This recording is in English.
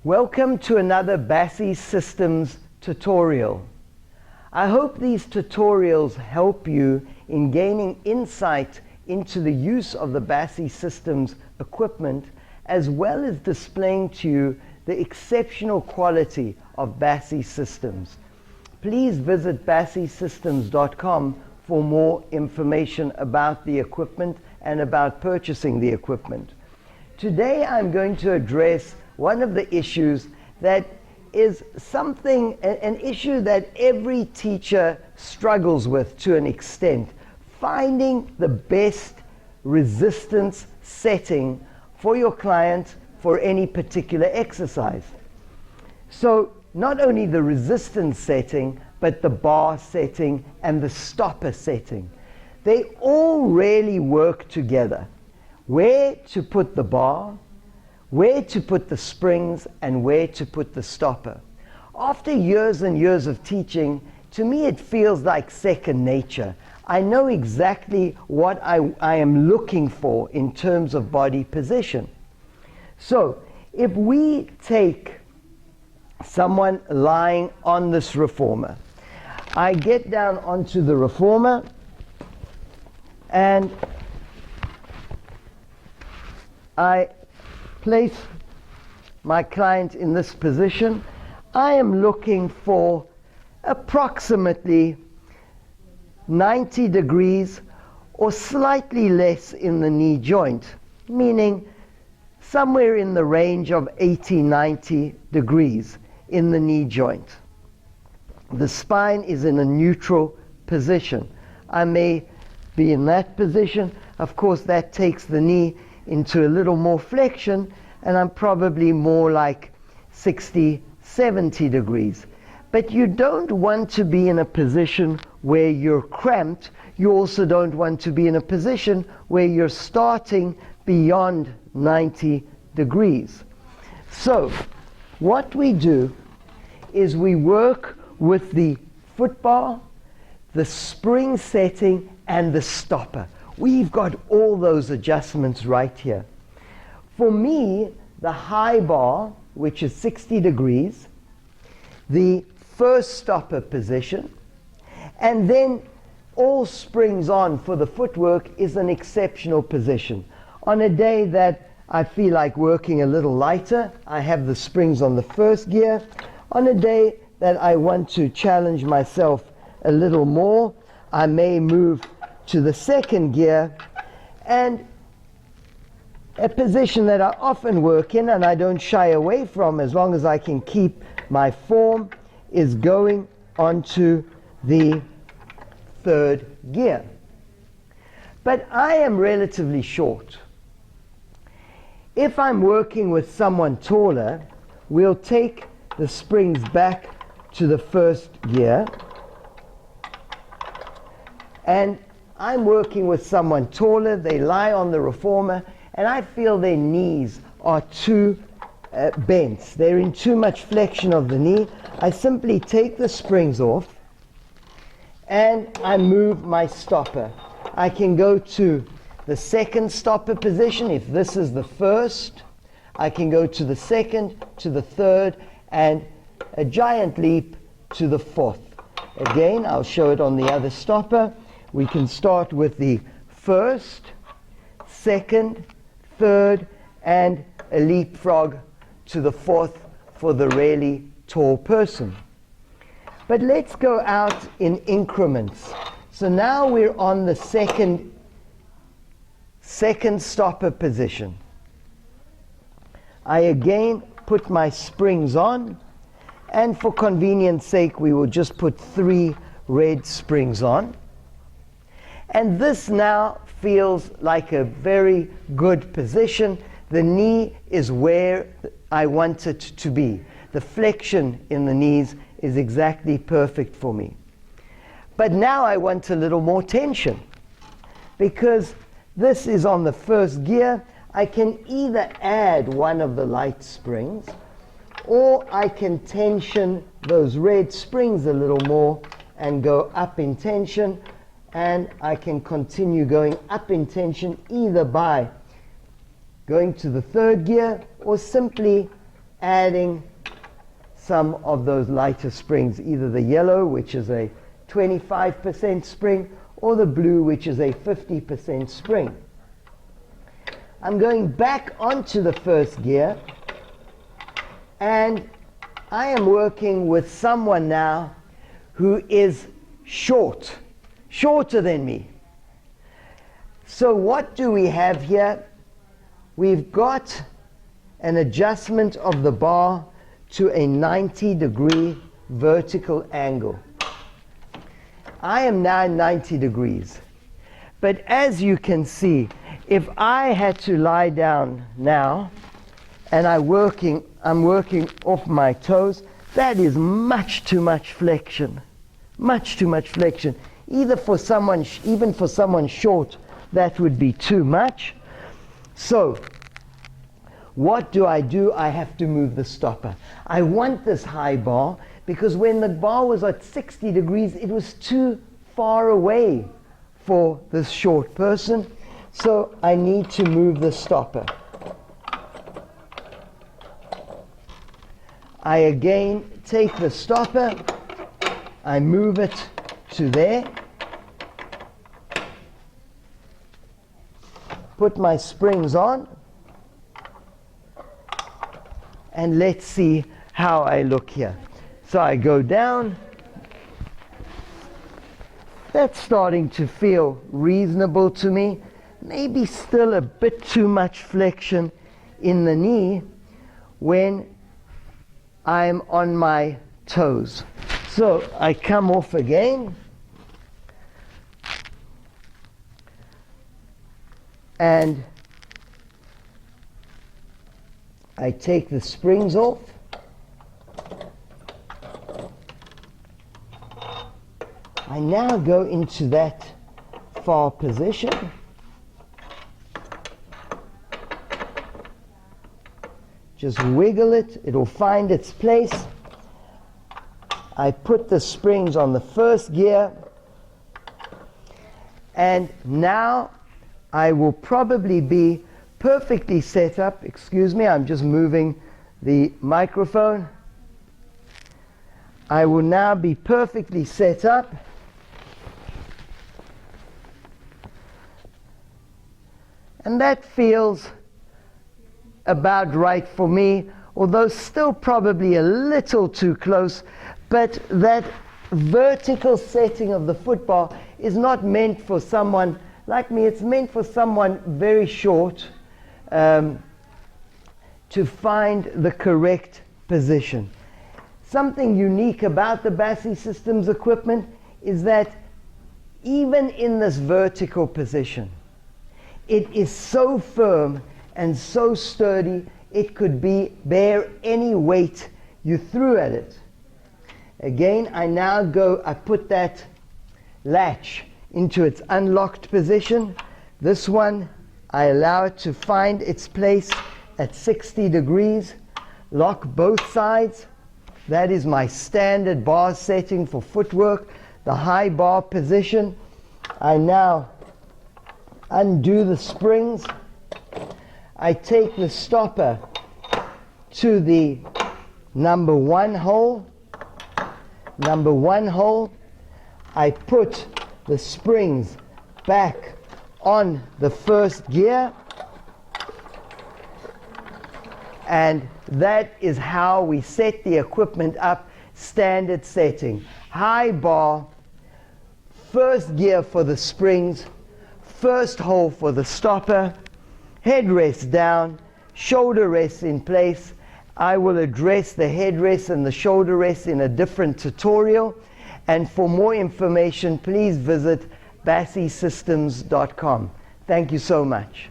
Welcome to another BASI Systems tutorial. I hope these tutorials help you in gaining insight into the use of the BASI Systems equipment, as well as displaying to you the exceptional quality of BASI Systems. Please visit basisystems.com for more information about the equipment and about purchasing the equipment. Today I'm going to address one of the issues that is an issue that every teacher struggles with to an extent: finding the best resistance setting for your client for any particular exercise. So not only the resistance setting, but the bar setting and the stopper setting. They all really work together. Where to put the bar, where to put the springs, and where to put the stopper. After years and years of teaching, to me it feels like second nature. I know exactly what I am looking for in terms of body position. So if we take someone lying on this reformer, I get down onto the reformer and I place my client in this position. I am looking for approximately 90 degrees or slightly less in the knee joint, meaning somewhere in the range of 80-90 degrees in the knee joint. The spine is in a neutral position. I may be in that position. Of course, that takes the knee into a little more flexion, and I'm probably more like 60-70 degrees. But you don't want to be in a position where you're cramped. You also don't want to be in a position where you're starting beyond 90 degrees. So what we do is we work with the foot bar, the spring setting, and the stopper. We've got all those adjustments right here. For me, the high bar, which is 60 degrees, the first stopper position, and then all springs on for the footwork is an exceptional position. On a day that I feel like working a little lighter, I have the springs on the first gear. On a day that I want to challenge myself a little more, I may move to the second gear. And a position that I often work in and I don't shy away from as long as I can keep my form is going onto the third gear. But I am relatively short. If I'm working with someone taller, we'll take the springs back to the first gear, and I'm working with someone taller. They lie on the reformer, and I feel their knees are too bent. They're in too much flexion of the knee. I simply take the springs off, and I move my stopper. I can go to the second stopper position. If this is the first, I can go to the second, to the third, and a giant leap to the fourth. Again, I'll show it on the other stopper. We can start with the first, second, third, and a leapfrog to the fourth for the really tall person. But let's go out in increments. So now we're on the second stopper position. I again put my springs on, and for convenience sake we will just put 3 red springs on. And this now feels like a very good position. The knee is where I want it to be. The flexion in the knees is exactly perfect for me. But now I want a little more tension, because this is on the first gear. I can either add one of the light springs, or I can tension those red springs a little more and go up in tension, and I can continue going up in tension either by going to the third gear or simply adding some of those lighter springs, either the yellow, which is a 25% spring, or the blue, which is a 50% spring. I'm going back onto the first gear, and I am working with someone now who is shorter than me. So what do we have here? We've got an adjustment of the bar to a 90-degree vertical angle. I am now 90 degrees. But as you can see, if I had to lie down now, and I'm working off my toes, that is much too much flexion. Much too much flexion. Even for someone short, that would be too much. So, what do? I have to move the stopper. I want this high bar because when the bar was at 60 degrees, it was too far away for this short person. So I need to move the stopper. I again take the stopper, I move it to there, put my springs on, and let's see how I look here. So I go down. That's starting to feel reasonable to me. Maybe still a bit too much flexion in the knee when I'm on my toes. So I come off again, and I take the springs off. I now go into that far position. Just wiggle it, it'll find its place. I put the springs on the first gear, and now I will probably be perfectly set up. Excuse me, I'm just moving the microphone. I will now be perfectly set up. And that feels about right for me, although still probably a little too close. But that vertical setting of the foot bar is not meant for someone like me. It's meant for someone very short to find the correct position. Something unique about the BASI Systems equipment is that even in this vertical position, it is so firm and so sturdy, it could bear any weight you threw at it. Again, I put that latch into its unlocked position. This one, I allow it to find its place at 60 degrees. Lock both sides. That is my standard bar setting for footwork. The high bar position. I now undo the springs. I take the stopper to the number one hole. I put the springs back on the first gear, and that is how we set the equipment up. Standard setting, high bar, first gear for the springs, first hole for the stopper, headrest down, shoulder rest in place. I will address the headrest and the shoulder rest in a different tutorial. And for more information, please visit basisystems.com. Thank you so much.